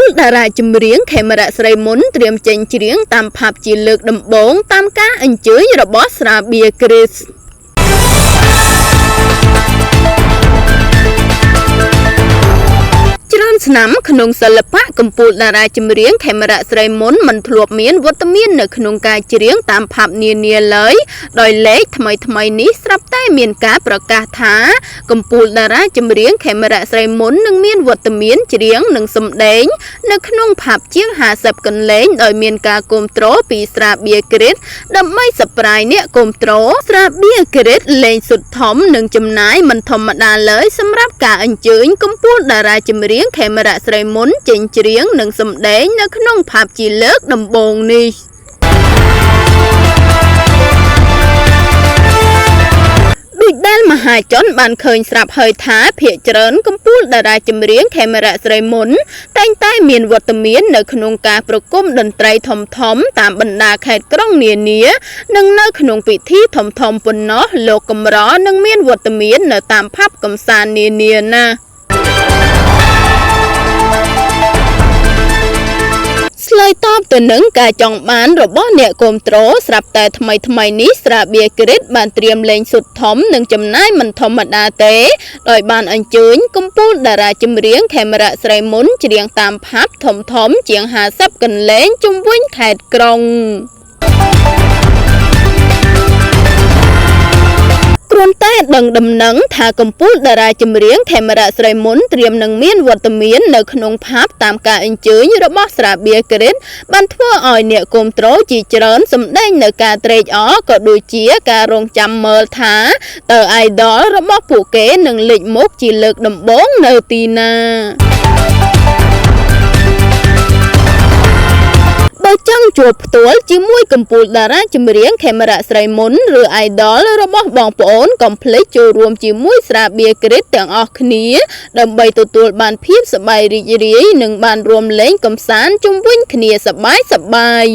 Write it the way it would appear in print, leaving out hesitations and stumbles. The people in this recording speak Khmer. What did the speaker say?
លតារាចម្រៀងខេមរៈស្រីមុនត្រៀមចេញច្រៀងតាមផាប់ជាលើកដំបូងតាមការអញ្ជើញរបស់ស្រាបៀរគ្រីសច្រើនឆ្នាំក្នុងសិល្បៈកម្ពុជាតារាចម្រៀងខេមរៈស្រីមុនមិនធ្លាប់មានវត្តមាននៅក្នុងការច្រៀងតាមផាប់នានាឡើយដោយលេខថ្មីនេះស្រាប់តែមានការប្រកាសថាកម្ពុជាតារាចម្រៀងខេមរៈស្រីមុននឹងមានវត្តមានច្រៀងនិងសម្ដែងនៅក្នុងផាប់ជាង50កន្លែងដោយមានការគាំទ្រពីស្រាបៀរគ្រីសដើម្បីសប្រាយអ្នកគាំទ្រស្រាបៀរគ្រីសលេងសុទ្ធធំនិងចំណាយមិនធម្មតាឡើយសម្រាប់ការអញ្ជើញកម្ពុជាតារាចម្រៀងខេមរៈស្រីមុនចេញច្រៀងនិងសម្ដែងនៅក្នុងផាប់ជាលើកដំបូងនេះដូចដែលមហាជនបានឃើញស្រាប់ហើយថាភាគច្រើនកម្ពុជាតារាចម្រៀងខេមរៈស្រីមុនតែងតែមានវត្តមាននៅក្នុងការប្រគំតន្ត្រីធំតាមបណ្ដាខេត្តក្រុងនានានិងនៅក្នុងពិធីធំប៉ុណ្ណោះលោកកម្រនឹងមានវត្តមាននៅតាមផាប់កម្សាន្តនានាណាឆ្លើយតបទៅនឹងការចង់បានរបស់អ្នកគាំទ្រស្រាប់តែថ្មីនេះស្រាបៀរគ្រីសបានត្រៀមលេងសុទ្ធធំនិងចំណាយមិនធម្មតាទេដោយបានអញ្ជើញកម្ពុជាតារាចម្រៀងខេមរៈស្រីមុនច្រៀងតាមផាប់ធំជាង50កន្លែងជុំវិញខេត្តក្រុងគ្រាន់តែដឹងដំណឹងថាកម្ពុជាតារាចម្រៀងខេមរៈស្រីមុនត្រៀមនឹងមានវត្តមាននៅក្នុងផាប់តាមការអញ្ជើញរបស់ស្រាបៀរគ្រីសបានធ្វើឲ្យអ្នកគាំទ្រជាច្រើនសម្ដែងនៅការត្រេកអរក៏ដូចជាការរងចាំមើលថាតើ idol របស់ពួកគេនឹងលេចមុខជាលើកដំបូងនៅទីណាបើចង់ជួបផ្ទាល់ជាមួយកម្ពុជាតារាចម្រៀងខេមរៈស្រីមុនឬ idol របស់បងប្អូនកុំភ្លេចចូលរួមជាមួយស្រាបៀរគ្រីសទាំងអស់គ្នាដើម្បីទទួលបានភាពសប្បាយរីករាយនិងបានរួមលេងកម្សាន្តជុំវិញគ្នាសប្បាយ